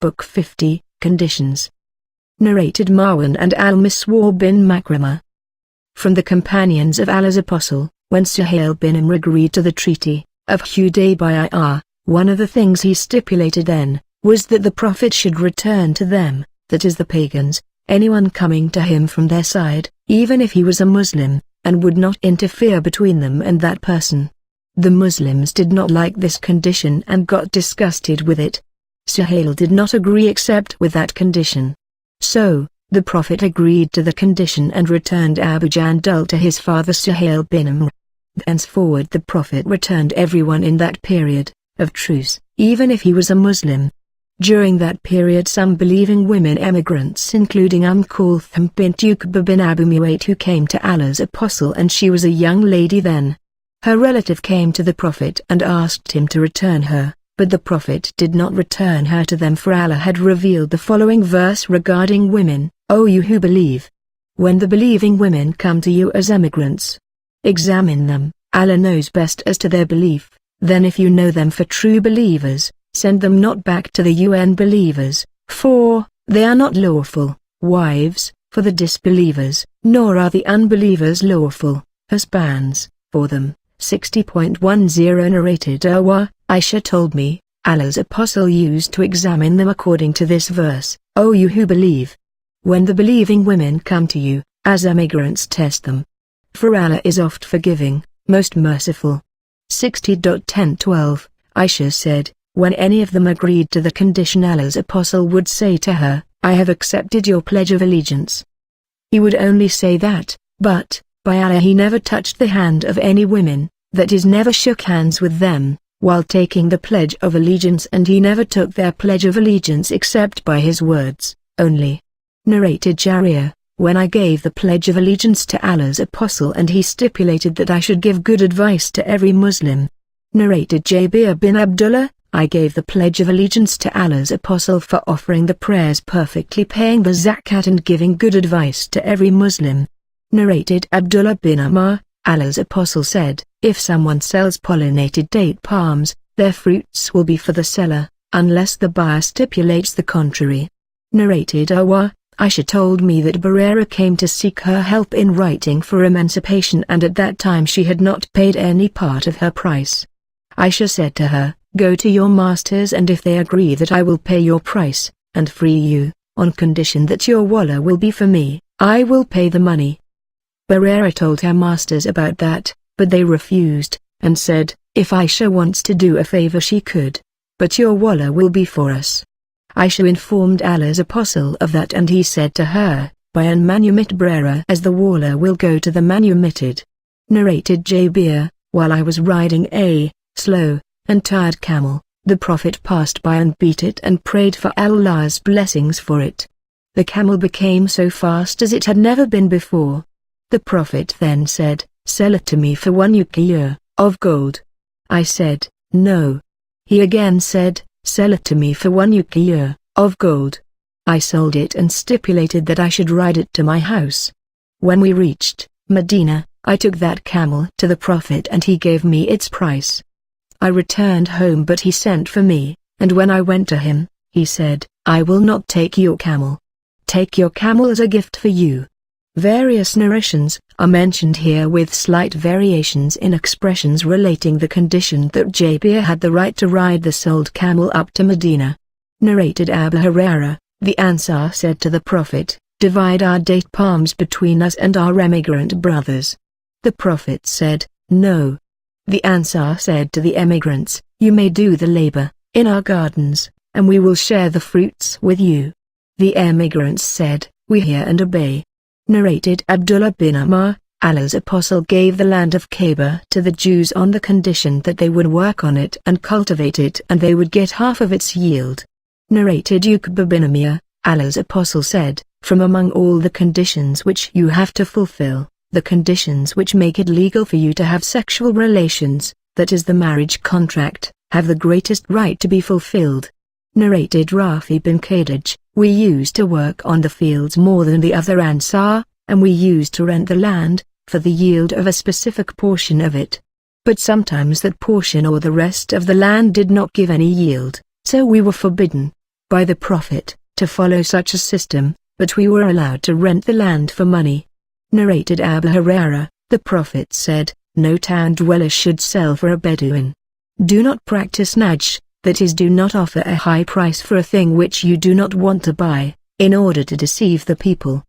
Book 50, Conditions. Narrated Marwan and al-Miswar bin Makramah. From the companions of Allah's Apostle, when Suhail bin Amr agreed to the treaty of Hudaybiyah, one of the things he stipulated then, was that the Prophet should return to them, that is the pagans, anyone coming to him from their side, even if he was a Muslim, and would not interfere between them and that person. The Muslims did not like this condition and got disgusted with it. Suhail did not agree except with that condition. So, the Prophet agreed to the condition and returned Abu Jandal to his father Suhail bin Amr. Thenceforward the Prophet returned everyone in that period of truce, even if he was a Muslim. During that period some believing women emigrants including Kulthum bint Uqba bin Abu Muwait who came to Allah's Apostle, and she was a young lady then. Her relative came to the Prophet and asked him to return her, but the Prophet did not return her to them, for Allah had revealed the following verse regarding women: O you who believe! When the believing women come to you as emigrants, examine them, Allah knows best as to their belief. Then if you know them for true believers, send them not back to the unbelievers, for they are not lawful wives for the disbelievers, nor are the unbelievers lawful husbands for them. 60.10 Narrated Aisha told me, Allah's Apostle used to examine them according to this verse: O you who believe! When the believing women come to you as emigrants, test them, for Allah is oft forgiving, most merciful. 60.10-12 Aisha said, when any of them agreed to the condition, Allah's Apostle would say to her, I have accepted your pledge of allegiance. He would only say that, but, by Allah, he never touched the hand of any women, that is, never shook hands with them, while taking the pledge of allegiance, and he never took their pledge of allegiance except by his words only. Narrated Jariyah, when I gave the pledge of allegiance to Allah's Apostle, and he stipulated that I should give good advice to every Muslim. Narrated Jabir bin Abdullah, I gave the pledge of allegiance to Allah's Apostle for offering the prayers perfectly, paying the zakat, and giving good advice to every Muslim. Narrated Abdullah bin Amr, Allah's Apostle said, if someone sells pollinated date palms, their fruits will be for the seller, unless the buyer stipulates the contrary. Narrated Aisha told me that Barira came to seek her help in writing for emancipation, and at that time she had not paid any part of her price. Aisha said to her, go to your masters, and if they agree that I will pay your price, and free you, on condition that your wallah will be for me, I will pay the money. Barira told her masters about that, but they refused, and said, if Aisha wants to do a favor she could, but your wallah will be for us. Aisha informed Allah's Apostle of that, and he said to her, buy and manumit Barira, as the wallah will go to the manumitted. Narrated Jabir, while I was riding a slow and tired camel, the Prophet passed by and beat it and prayed for Allah's blessings for it. The camel became so fast as it had never been before. The Prophet then said, sell it to me for 1 uqiyah of gold. I said, no. He again said, sell it to me for 1 uqiyah of gold. I sold it and stipulated that I should ride it to my house. When we reached Medina, I took that camel to the Prophet and he gave me its price. I returned home, but he sent for me, and when I went to him, he said, I will not take your camel. Take your camel as a gift for you. Various narrations are mentioned here with slight variations in expressions relating the condition that Jabir had the right to ride the sold camel up to Medina. Narrated Abu Hurairah, the Ansar said to the Prophet, divide our date palms between us and our emigrant brothers. The Prophet said, no. The Ansar said to the emigrants, you may do the labor in our gardens, and we will share the fruits with you. The emigrants said, we hear and obey. Narrated Abdullah bin Amr, Allah's Apostle gave the land of Kaaba to the Jews on the condition that they would work on it and cultivate it, and they would get half of its yield. Narrated Uqba bin Amir, Allah's Apostle said, from among all the conditions which you have to fulfill, the conditions which make it legal for you to have sexual relations, that is the marriage contract, have the greatest right to be fulfilled. Narrated Rafi bin Khadij, we used to work on the fields more than the other Ansar, and we used to rent the land, for the yield of a specific portion of it. But sometimes that portion or the rest of the land did not give any yield, so we were forbidden. by the Prophet, to follow such a system, but we were allowed to rent the land for money. Narrated Abu Hurairah, the Prophet said, no town dweller should sell for a Bedouin. Do not practice najsh, that is, do not offer a high price for a thing which you do not want to buy, in order to deceive the people.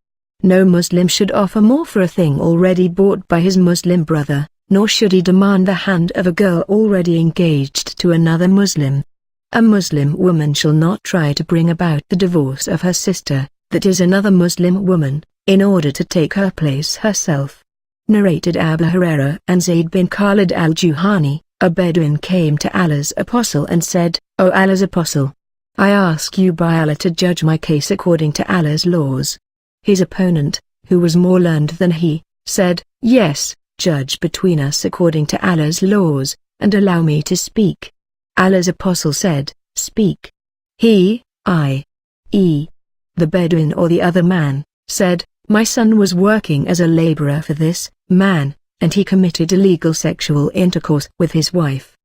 No Muslim should offer more for a thing already bought by his Muslim brother, nor should he demand the hand of a girl already engaged to another Muslim. A Muslim woman shall not try to bring about the divorce of her sister, that is another Muslim woman, in order to take her place herself. Narrated Abu Hurairah and Zayd bin Khalid al-Juhani, a Bedouin came to Allah's Apostle and said, O Allah's Apostle, I ask you by Allah to judge my case according to Allah's laws. His opponent, who was more learned than he, said, Yes, judge between us according to Allah's laws, and allow me to speak. Allah's Apostle said, Speak. He, i.e., the Bedouin or the other man, said, My son was working as a laborer for this man, and he committed illegal sexual intercourse with his wife.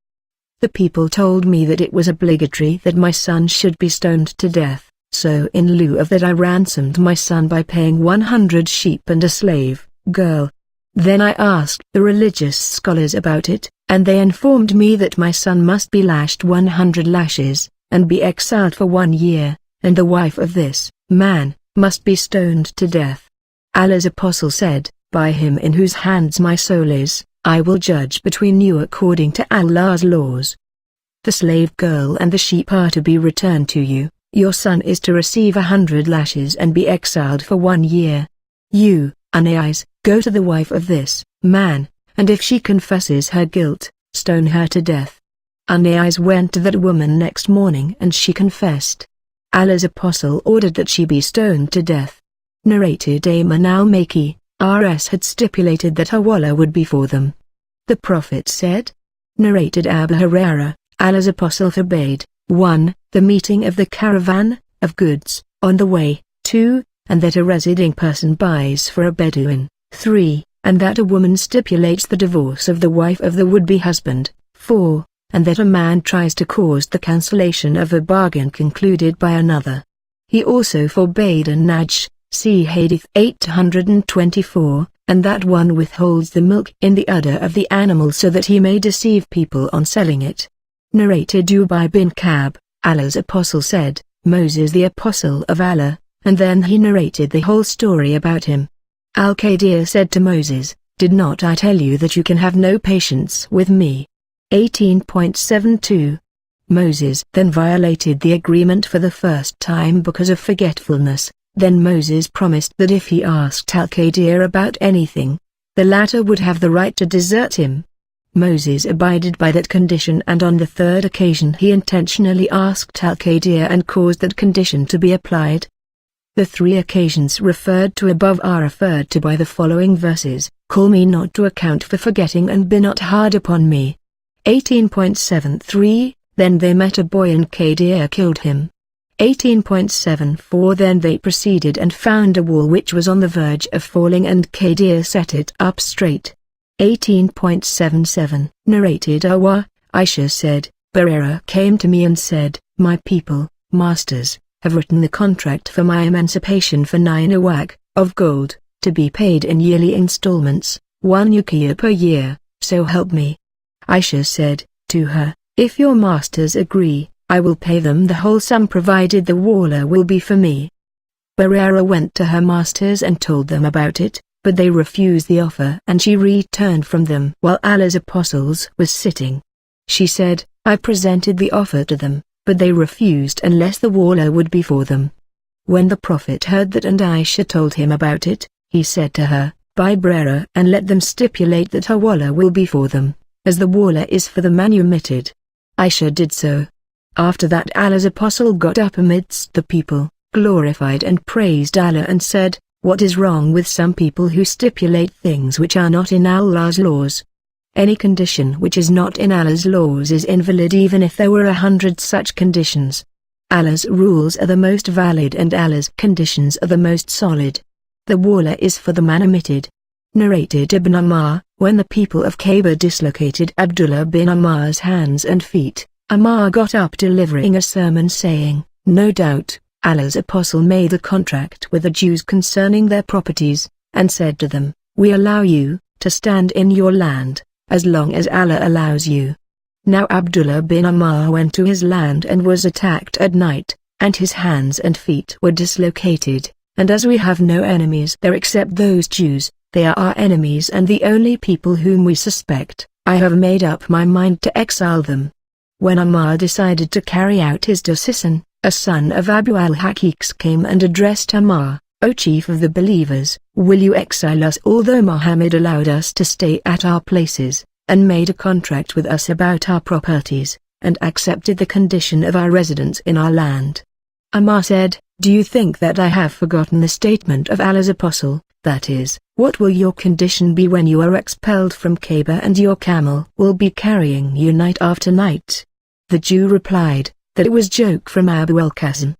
The people told me that it was obligatory that my son should be stoned to death, so in lieu of that I ransomed my son by paying 100 sheep and a slave girl. Then I asked the religious scholars about it, and they informed me that my son must be lashed 100 lashes, and be exiled for 1 year, and the wife of this man must be stoned to death. Allah's Apostle said, By him in whose hands my soul is, I will judge between you according to Allah's laws. The slave girl and the sheep are to be returned to you, your son is to receive 100 lashes and be exiled for 1 year. You, Anais, go to the wife of this man, and if she confesses her guilt, stone her to death. Anais went to that woman next morning and she confessed. Allah's Apostle ordered that she be stoned to death. Narrated Ayman al-Makki, RS had stipulated that hawala would be for them. The Prophet said. Narrated Abu Hurairah, Allah's Apostle forbade, 1. The meeting of the caravan of goods on the way, 2. And that a residing person buys for a Bedouin, 3. And that a woman stipulates the divorce of the wife of the would-be husband, 4. And that a man tries to cause the cancellation of a bargain concluded by another. He also forbade a najsh, see Hadith 824, and that one withholds the milk in the udder of the animal so that he may deceive people on selling it. Narrated Ubay bin Ka'b, Allah's Apostle said, Moses the Apostle of Allah, and then he narrated the whole story about him. Al-Qadir said to Moses, Did not I tell you that you can have no patience with me? 18.72. Moses then violated the agreement for the first time because of forgetfulness. Then Moses promised that if he asked Al-Qadir about anything, the latter would have the right to desert him. Moses abided by that condition, and on the third occasion he intentionally asked Al-Qadir and caused that condition to be applied. The 3 occasions referred to above are referred to by the following verses, Call me not to account for forgetting and be not hard upon me. 18.73, Then they met a boy and Qadir killed him. 18.74 Then they proceeded and found a wall which was on the verge of falling and Qadir set it up straight. 18.77 Narrated Aisha said, Barira came to me and said, My people, masters, have written the contract for my emancipation for 9 awaq of gold, to be paid in yearly installments, 1 uqiyah per year, so help me. Aisha said to her, If your masters agree, I will pay them the whole sum provided the wala will be for me. Barira went to her masters and told them about it, but they refused the offer and she returned from them while Allah's Apostles was sitting. She said, I presented the offer to them, but they refused unless the wala would be for them. When the Prophet heard that and Aisha told him about it, he said to her, Buy Barira and let them stipulate that her wala will be for them, as the wala is for the manumitted. Aisha did so. After that Allah's Apostle got up amidst the people, glorified and praised Allah and said, What is wrong with some people who stipulate things which are not in Allah's laws? Any condition which is not in Allah's laws is invalid even if there were 100 such conditions. Allah's rules are the most valid and Allah's conditions are the most solid. The wala is for the manumitted. Narrated Ibn Ammar, when the people of Kaaba dislocated Abdullah bin Ammar's hands and feet, Ammar got up delivering a sermon saying, No doubt, Allah's apostle made a contract with the Jews concerning their properties, and said to them, we allow you to stand in your land, as long as Allah allows you. Now Abdullah bin Ammar went to his land and was attacked at night, and his hands and feet were dislocated, and as we have no enemies there except those Jews, they are our enemies and the only people whom we suspect, I have made up my mind to exile them. When Ammar decided to carry out his decision, a son of Abu al-Haqiq came and addressed Ammar, O chief of the believers, will you exile us although Muhammad allowed us to stay at our places, and made a contract with us about our properties, and accepted the condition of our residence in our land? Ammar said, do you think that I have forgotten the statement of Allah's apostle, that is, what will your condition be when you are expelled from Kaaba and your camel will be carrying you night after night? The Jew replied, that it was joke from Abu al-Qasim.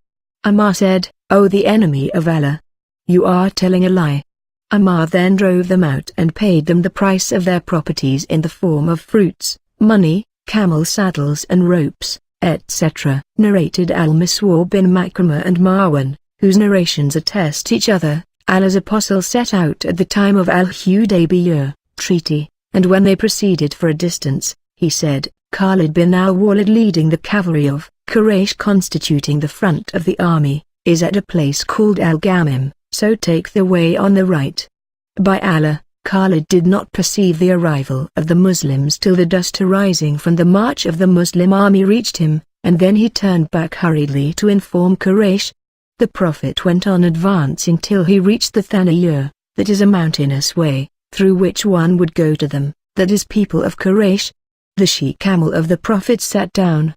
Ammar said, O the enemy of Allah! You are telling a lie. Ammar then drove them out and paid them the price of their properties in the form of fruits, money, camel saddles and ropes, etc. Narrated al-Miswar bin Makrama and Marwan, whose narrations attest each other. Allah's apostle set out at the time of al-Hudaybiyah treaty, and when they proceeded for a distance, he said, Khalid bin al-Walid leading the cavalry of Quraysh constituting the front of the army, is at a place called Al-Gamim, so take the way on the right. By Allah, Khalid did not perceive the arrival of the Muslims till the dust arising from the march of the Muslim army reached him, and then he turned back hurriedly to inform Quraysh. The Prophet went on advancing till he reached the Thaniyah, that is a mountainous way, through which one would go to them, that is people of Quraysh. The she-camel of the Prophet sat down.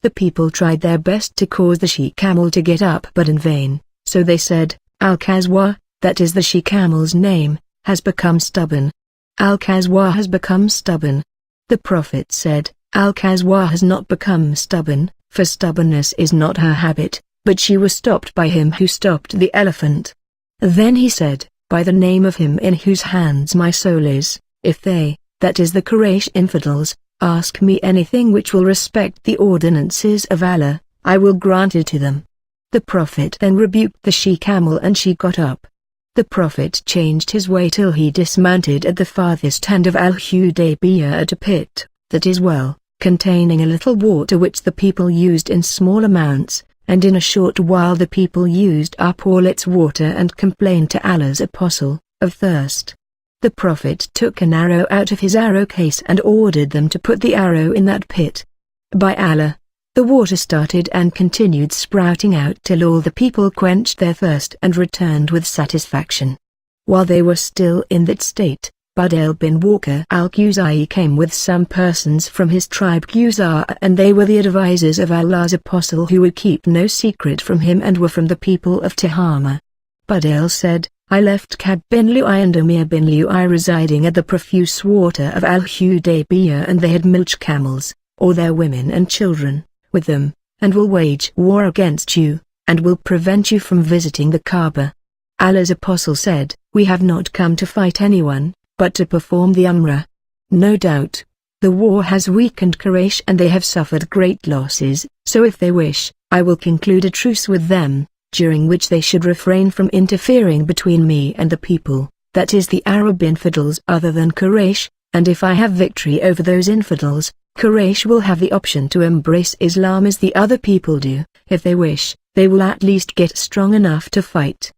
The people tried their best to cause the she-camel to get up but in vain, so they said, Al-Qazwa, that is the she-camel's name, has become stubborn. Al-Qazwa has become stubborn. The Prophet said, Al-Qazwa has not become stubborn, for stubbornness is not her habit, but she was stopped by him who stopped the elephant. Then he said, by the name of him in whose hands my soul is, if they, that is the Quraysh infidels, ask me anything which will respect the ordinances of Allah, I will grant it to them. The Prophet then rebuked the she-camel and she got up. The Prophet changed his way till he dismounted at the farthest end of Al-Hudaybiyah at a pit, that is well, containing a little water which the people used in small amounts, and in a short while the people used up all its water and complained to Allah's apostle, of thirst. The Prophet took an arrow out of his arrow case and ordered them to put the arrow in that pit. By Allah, the water started and continued sprouting out till all the people quenched their thirst and returned with satisfaction. While they were still in that state, Badal bin Walker al-Quzai came with some persons from his tribe Quzaa, and they were the advisers of Allah's apostle who would keep no secret from him and were from the people of Tihama. Badal said, I left Kab bin Lu'ay and Amir bin Lu'ay residing at the profuse water of Al-Hudaybiyah, and they had milch camels, or their women and children, with them, and will wage war against you, and will prevent you from visiting the Kaaba. Allah's apostle said, we have not come to fight anyone, but to perform the Umrah. No doubt, the war has weakened Quraysh and they have suffered great losses, so if they wish, I will conclude a truce with them, during which they should refrain from interfering between me and the people, that is the Arab infidels other than Quraysh, and if I have victory over those infidels, Quraysh will have the option to embrace Islam as the other people do. If they wish, they will at least get strong enough to fight.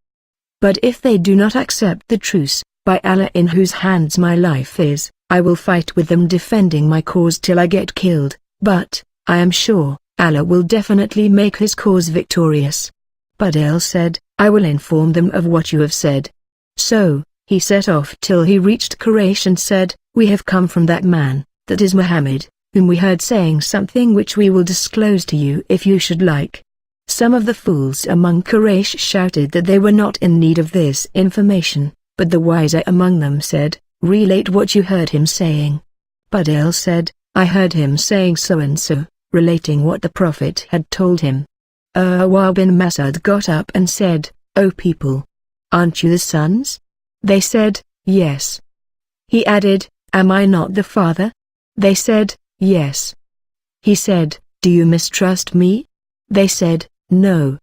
But if they do not accept the truce, by Allah in whose hands my life is, I will fight with them defending my cause till I get killed, but, I am sure, Allah will definitely make his cause victorious. Badal said, I will inform them of what you have said. So, he set off till he reached Quraysh and said, we have come from that man, that is Muhammad, whom we heard saying something which we will disclose to you if you should like. Some of the fools among Quraysh shouted that they were not in need of this information, but the wiser among them said, relate what you heard him saying. Badal said, I heard him saying so and so, relating what the Prophet had told him. Urwa bin Mas'ud got up and said, O people! Aren't you the sons? They said, yes. He added, am I not the father? They said, yes. He said, do you mistrust me? They said, No.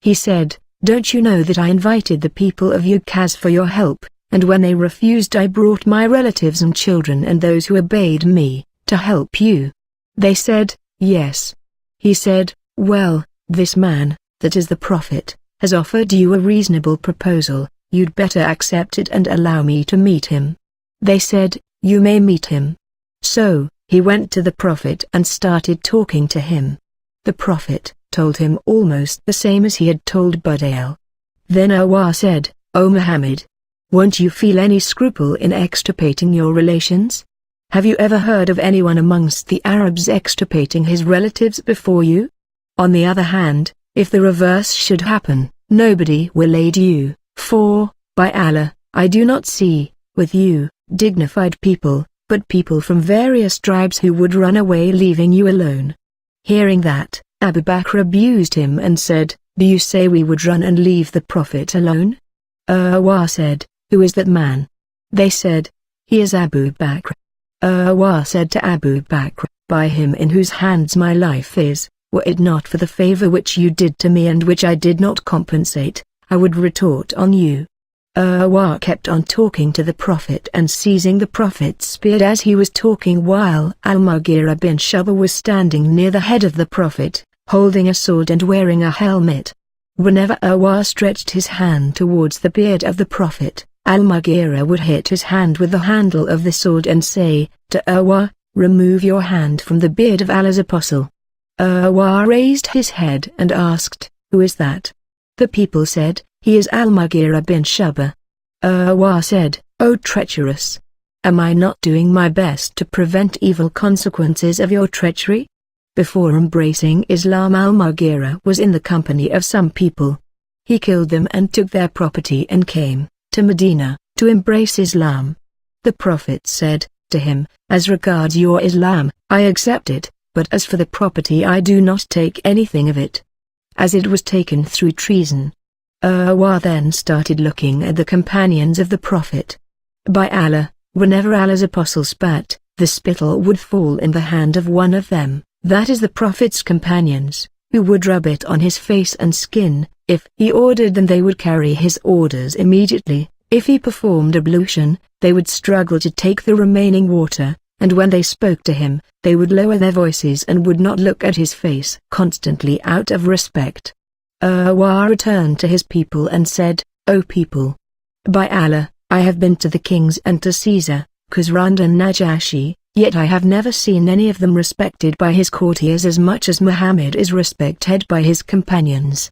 He said, don't you know that I invited the people of Ukaz for your help, and when they refused I brought my relatives and children and those who obeyed me, to help you? They said, yes. He said, well, this man, that is the Prophet, has offered you a reasonable proposal, you'd better accept it and allow me to meet him. They said, you may meet him. So, he went to the Prophet and started talking to him. The Prophet told him almost the same as he had told Budayl. Then Awar said, O Muhammad, won't you feel any scruple in extirpating your relations? Have you ever heard of anyone amongst the Arabs extirpating his relatives before you? On the other hand, if the reverse should happen, nobody will aid you, for, by Allah, I do not see, with you, dignified people, but people from various tribes who would run away leaving you alone. Hearing that, Abu Bakr abused him and said, do you say we would run and leave the Prophet alone? Awar said, who is that man? They said, he is Abu Bakr. Awar said to Abu Bakr, by him in whose hands my life is, were it not for the favor which you did to me and which I did not compensate, I would retort on you. Awar kept on talking to the Prophet and seizing the Prophet's spear as he was talking while Al-Mughira bin Shu'bah was standing near the head of the Prophet, holding a sword and wearing a helmet. Whenever Awar stretched his hand towards the beard of the Prophet, Al-Mughira would hit his hand with the handle of the sword and say, to Awar, remove your hand from the beard of Allah's apostle. Awar raised his head and asked, who is that? The people said, he is Al-Mughira bin Shu'bah. Awar said, O treacherous! Am I not doing my best to prevent evil consequences of your treachery? Before embracing Islam, Al-Mughira was in the company of some people. He killed them and took their property and came to Medina to embrace Islam. The Prophet said to him, as regards your Islam, I accept it, but as for the property I do not take anything of it, as it was taken through treason. Awar then started looking at the companions of the Prophet. By Allah, whenever Allah's apostle spat, the spittle would fall in the hand of one of them, that is the Prophet's companions, who would rub it on his face and skin. If he ordered them they would carry his orders immediately. If he performed ablution, they would struggle to take the remaining water, and when they spoke to him, they would lower their voices and would not look at his face constantly out of respect. Awar returned to his people and said, O people! By Allah, I have been to the kings and to Caesar, Khusran and Najashi, yet I have never seen any of them respected by his courtiers as much as Muhammad is respected by his companions.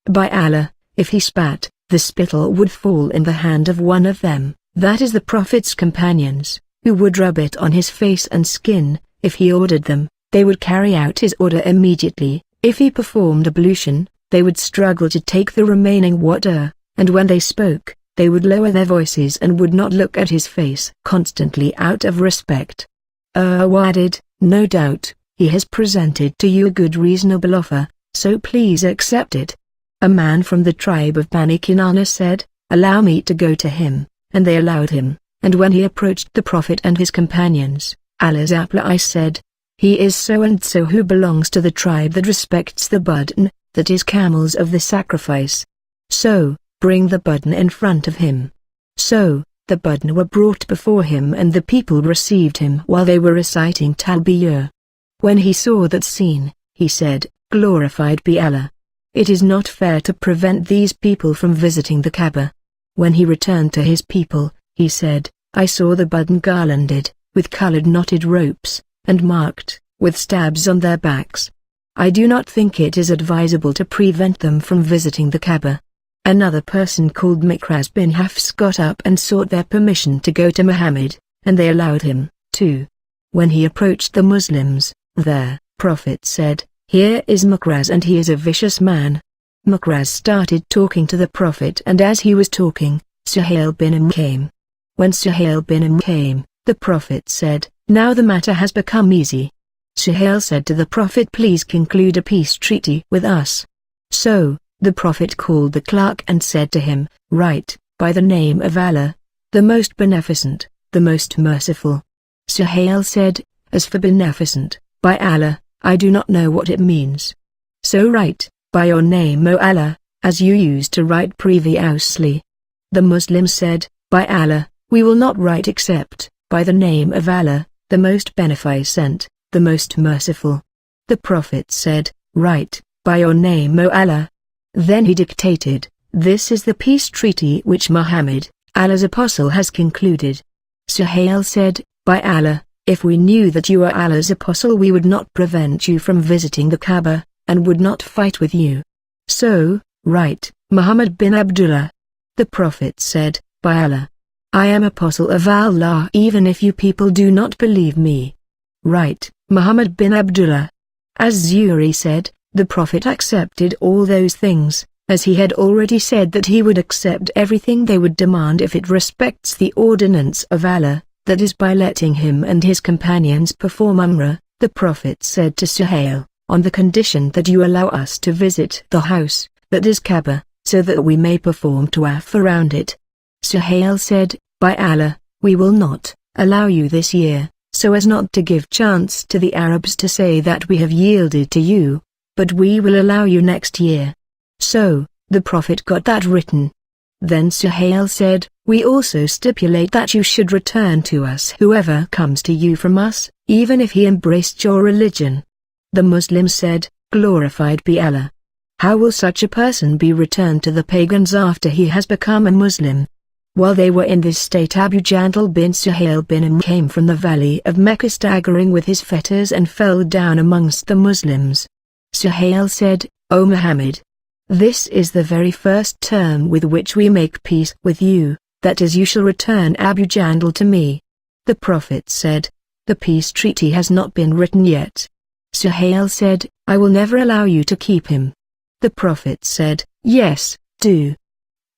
By Allah, if he spat, the spittle would fall in the hand of one of them, that is the Prophet's companions, who would rub it on his face and skin. If he ordered them, they would carry out his order immediately. If he performed ablution, they would struggle to take the remaining water, and when they spoke, they would lower their voices and would not look at his face constantly out of respect. Awar added, no doubt, he has presented to you a good reasonable offer, so please accept it. A man from the tribe of Bani Kinana said, allow me to go to him, and they allowed him, and when he approached the Prophet and his companions, Allah's I said, he is so and so who belongs to the tribe that respects the budn, that is camels of the sacrifice. So, bring the budn in front of him. So, the budn were brought before him and the people received him while they were reciting Talbiyah. When he saw that scene, he said, glorified be Allah! It is not fair to prevent these people from visiting the Kaaba. When he returned to his people, he said, I saw the budn garlanded, with colored knotted ropes, and marked, with stabs on their backs. I do not think it is advisable to prevent them from visiting the Kaaba. Another person called Mikraz bin Hafs got up and sought their permission to go to Muhammad, and they allowed him, too. When he approached the Muslims, their Prophet said, here is Mikraz and he is a vicious man. Mikraz started talking to the Prophet and as he was talking, Suhail bin came. When Suhail bin came, the Prophet said, now the matter has become easy. Suhail said to the Prophet, please conclude a peace treaty with us. So, the Prophet called the clerk and said to him, write, by the name of Allah, the most beneficent, the most merciful. Suhail said, as for beneficent, by Allah, I do not know what it means. So write, by your name O Allah, as you used to write previously. The Muslims said, by Allah, we will not write except by the name of Allah, the most beneficent, the most merciful. The Prophet said, write, by your name O Allah. Then he dictated, this is the peace treaty which Muhammad, Allah's apostle, has concluded. Suhail said, by Allah, if we knew that you are Allah's apostle we would not prevent you from visiting the Kaaba, and would not fight with you. So, write, Muhammad bin Abdullah. The Prophet said, by Allah, I am apostle of Allah even if you people do not believe me. Write, Muhammad bin Abdullah. As Zuhri said, the Prophet accepted all those things, as he had already said that he would accept everything they would demand if it respects the ordinance of Allah, that is by letting him and his companions perform Umrah. The Prophet said to Suhail, on the condition that you allow us to visit the house, that is Kaaba, so that we may perform tawaf around it. Suhail said, by Allah, we will not allow you this year, so as not to give chance to the Arabs to say that we have yielded to you, but we will allow you next year. So, the Prophet got that written. Then Suhail said, we also stipulate that you should return to us whoever comes to you from us, even if he embraced your religion. The Muslims said, glorified be Allah. How will such a person be returned to the pagans after he has become a Muslim? While they were in this state, Abu Jandal bin Suhail bin Amr came from the valley of Mecca staggering with his fetters and fell down amongst the Muslims. Suhail said, O Muhammad, this is the very first term with which we make peace with you, that is you shall return Abu Jandal to me. The Prophet said, the peace treaty has not been written yet. Suhail said, I will never allow you to keep him. The Prophet said, yes, do.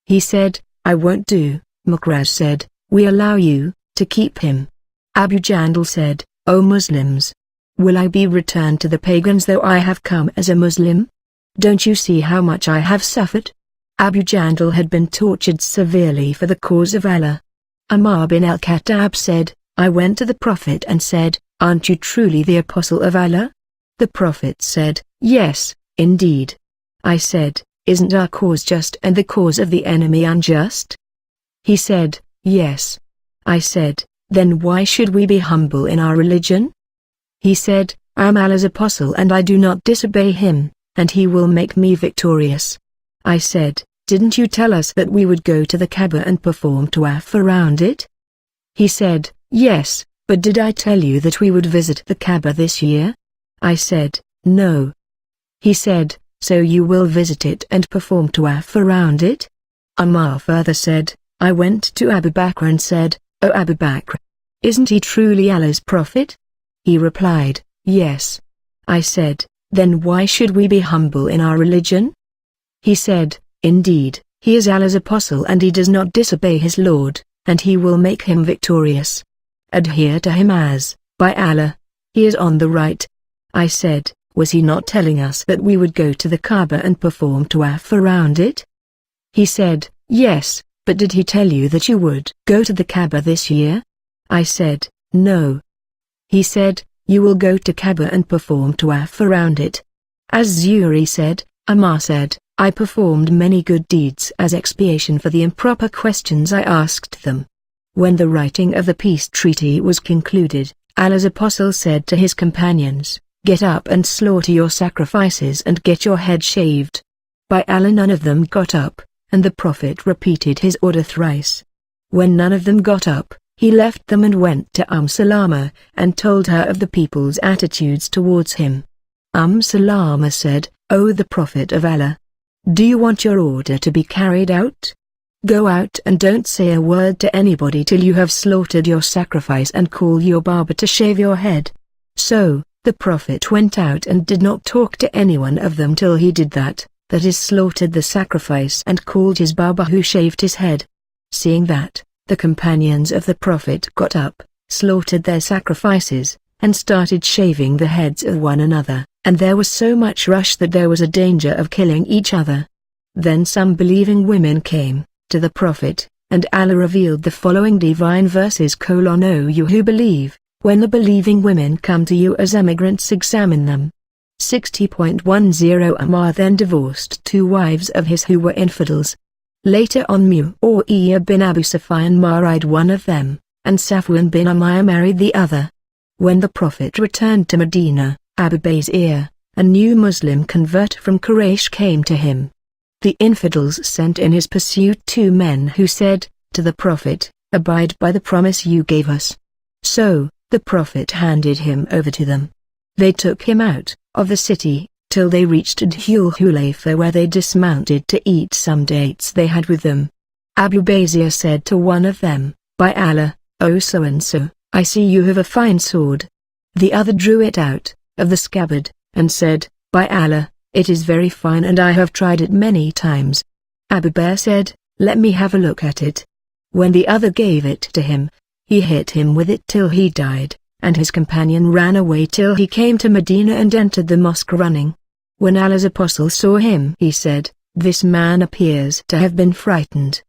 He said, I won't do. Mukraz said, we allow you to keep him. Abu Jandal said, O Muslims, will I be returned to the pagans though I have come as a Muslim? Don't you see how much I have suffered? Abu Jandal had been tortured severely for the cause of Allah. Ammar bin al-Khattab said, I went to the Prophet and said, aren't you truly the apostle of Allah? The Prophet said, yes, indeed. I said, isn't our cause just and the cause of the enemy unjust? He said, yes. I said, then why should we be humble in our religion? He said, I am Allah's apostle and I do not disobey him, and he will make me victorious. I said, didn't you tell us that we would go to the Kaaba and perform tawaf around it? He said, yes, but did I tell you that we would visit the Kaaba this year? I said, no. He said, so you will visit it and perform tawaf around it? Ammar further said, I went to Abu Bakr and said, O Abu Bakr, isn't he truly Allah's prophet? He replied, yes. I said, then why should we be humble in our religion? He said, indeed, he is Allah's apostle and he does not disobey his Lord, and he will make him victorious. Adhere to him as, by Allah, he is on the right. I said, was he not telling us that we would go to the Kaaba and perform tawaf around it? He said, yes, but did he tell you that you would go to the Kaaba this year? I said, no. He said, you will go to Kaaba and perform tawaf around it. As Zuhri said, Ammar said, I performed many good deeds as expiation for the improper questions I asked them. When the writing of the peace treaty was concluded, Allah's apostle said to his companions, get up and slaughter your sacrifices and get your head shaved. By Allah none of them got up, and the Prophet repeated his order thrice. When none of them got up, he left them and went to Salama, and told her of the people's attitudes towards him. Salama said, O the Prophet of Allah, do you want your order to be carried out? Go out and don't say a word to anybody till you have slaughtered your sacrifice and call your barber to shave your head. So, the Prophet went out and did not talk to anyone of them till he did that is slaughtered the sacrifice and called his barber who shaved his head. Seeing that, the companions of the Prophet got up, slaughtered their sacrifices, and started shaving the heads of one another, and there was so much rush that there was a danger of killing each other. Then some believing women came to the Prophet, and Allah revealed the following divine verses: O you who believe, when the believing women come to you as emigrants, examine them. 60.10 Ammar then divorced 2 wives of his who were infidels. Later on Mu'awiyah bin Abu Sufyan married one of them, and Safwan bin Umayyah married the other. When the Prophet returned to Medina, Abu Bazir, a new Muslim convert from Quraysh, came to him. The infidels sent in his pursuit 2 men who said to the Prophet, "Abide by the promise you gave us." So, the Prophet handed him over to them. They took him out of the city, till they reached Dhul Hulayfa, where they dismounted to eat some dates they had with them. Abu Bazir said to one of them, "By Allah, O so-and-so, I see you have a fine sword." The other drew it out of the scabbard, and said, "By Allah, it is very fine and I have tried it many times." Abu Bakr said, "Let me have a look at it." When the other gave it to him, he hit him with it till he died, and his companion ran away till he came to Medina and entered the mosque running. When Allah's apostle saw him, he said, "This man appears to have been frightened."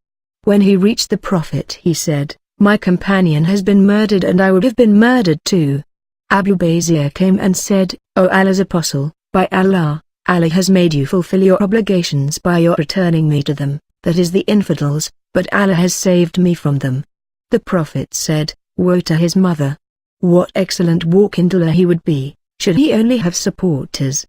When he reached the Prophet, he said, "My companion has been murdered and I would have been murdered too." Abu Bazir came and said, "O Allah's apostle, by Allah, Allah has made you fulfill your obligations by your returning me to them, that is the infidels, but Allah has saved me from them." The Prophet said, "Woe to his mother! What excellent walk-in-dullah he would be, should he only have supporters."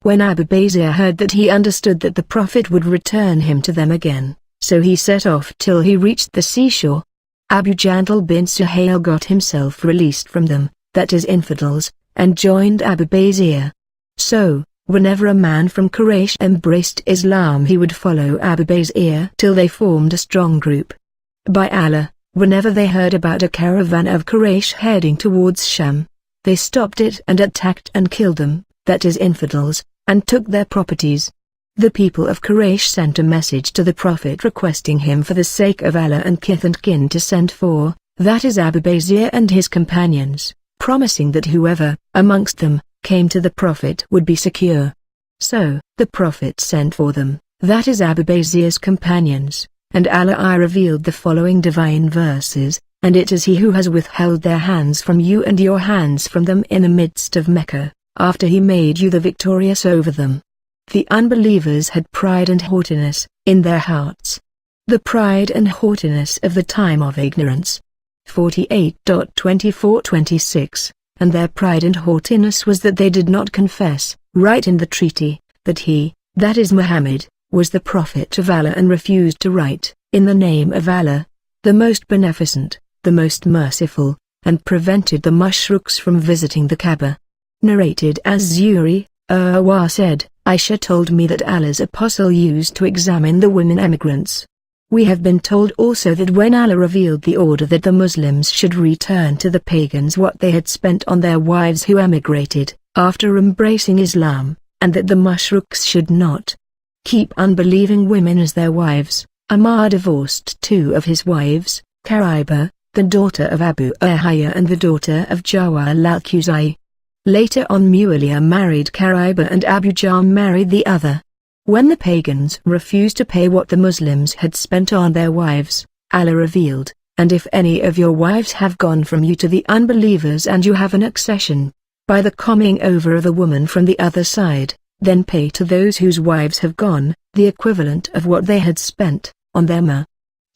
When Abu Bazir heard that, he understood that the Prophet would return him to them again, so he set off till he reached the seashore. Abu Jandal bin Suhail got himself released from them, that is infidels, and joined Abu Bazir. So, whenever a man from Quraysh embraced Islam, he would follow Abu Bazir till they formed a strong group. By Allah, whenever they heard about a caravan of Quraysh heading towards Sham, they stopped it and attacked and killed them, that is infidels, and took their properties. The people of Quraysh sent a message to the Prophet requesting him for the sake of Allah and kith and kin to send for, that is Abu Bazir and his companions, promising that whoever, amongst them, came to the Prophet would be secure. So, the Prophet sent for them, that is Abu Bazir's companions, and Allah revealed the following divine verses, "And it is he who has withheld their hands from you and your hands from them in the midst of Mecca, after he made you the victorious over them." The unbelievers had pride and haughtiness in their hearts. The pride and haughtiness of the time of ignorance. 48.24-26, and their pride and haughtiness was that they did not confess, right in the treaty, that he, that is Muhammad, was the Prophet of Allah, and refused to write, "In the name of Allah, the most beneficent, the most merciful," and prevented the Mushriks from visiting the Kaaba. Narrated as Zuri, Urwa said, "Aisha told me that Allah's apostle used to examine the women emigrants. We have been told also that when Allah revealed the order that the Muslims should return to the pagans what they had spent on their wives who emigrated, after embracing Islam, and that the Mushriks should not keep unbelieving women as their wives, Ammar divorced 2 of his wives, Kariba, the daughter of Abu Uhayya and the daughter of Jawal al-Qusay. Later on Muawiyah married Kariba and Abu Jam married the other. When the pagans refused to pay what the Muslims had spent on their wives, Allah revealed, "And if any of your wives have gone from you to the unbelievers and you have an accession, by the coming over of a woman from the other side, then pay to those whose wives have gone, the equivalent of what they had spent on them."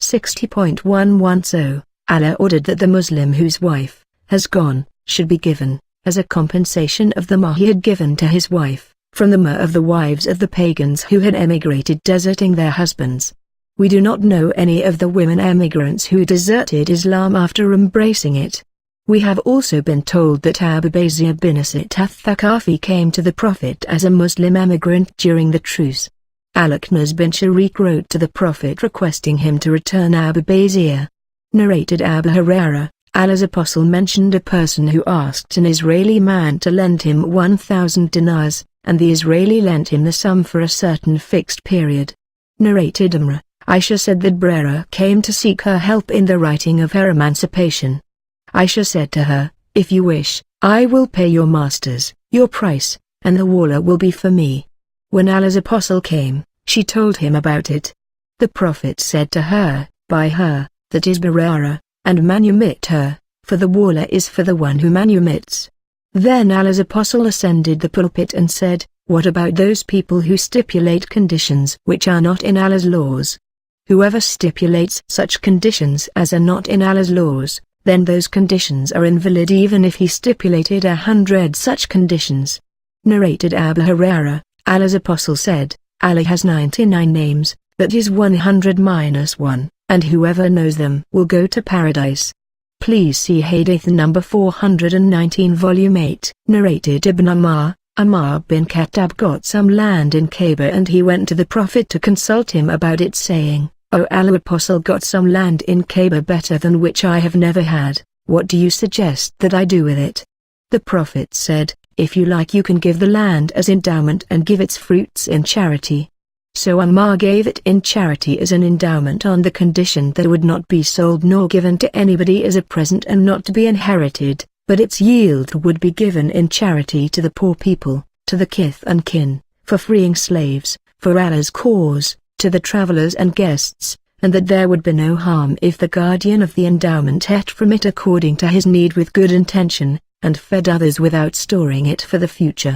60.110, Allah ordered that the Muslim whose wife has gone, should be given, as a compensation of the mahr he had given to his wife, from the mahr of the wives of the pagans who had emigrated deserting their husbands. We do not know any of the women emigrants who deserted Islam after embracing it. We have also been told that Abu Bazir bin Asit al-Thaqafi came to the Prophet as a Muslim emigrant during the truce. Al-Aknaz bin Sharik wrote to the Prophet requesting him to return Abu Bazir. Narrated Abu Hurairah, Allah's apostle mentioned a person who asked an Israeli man to lend him 1,000 dinars, and the Israeli lent him the sum for a certain fixed period. Narrated Aisha said that Brera came to seek her help in the writing of her emancipation. Aisha said to her, "If you wish, I will pay your masters your price, and the wallah will be for me." When Allah's apostle came, she told him about it. The Prophet said to her, "Buy her, that is Brera, and manumit her, for the wallah is for the one who manumits." Then Allah's apostle ascended the pulpit and said, "What about those people who stipulate conditions which are not in Allah's laws? Whoever stipulates such conditions as are not in Allah's laws, then those conditions are invalid even if he stipulated 100 such conditions." Narrated Abu Hurairah, Allah's apostle said, "Allah has 99 names, that is 100 minus 1, and whoever knows them will go to paradise." Please see Hadith number 419 volume 8. Narrated Ibn Ammar bin Khattab got some land in Kaaba and he went to the Prophet to consult him about it, saying, "O Allah's apostle got some land in Kaaba better than which I have never had. What do you suggest that I do with it?" The Prophet said, "If you like you can give the land as endowment and give its fruits in charity." So Ammar gave it in charity as an endowment on the condition that it would not be sold nor given to anybody as a present and not to be inherited, but its yield would be given in charity to the poor people, to the kith and kin, for freeing slaves, for Allah's cause, to the travelers and guests, and that there would be no harm if the guardian of the endowment ate from it according to his need with good intention, and fed others without storing it for the future.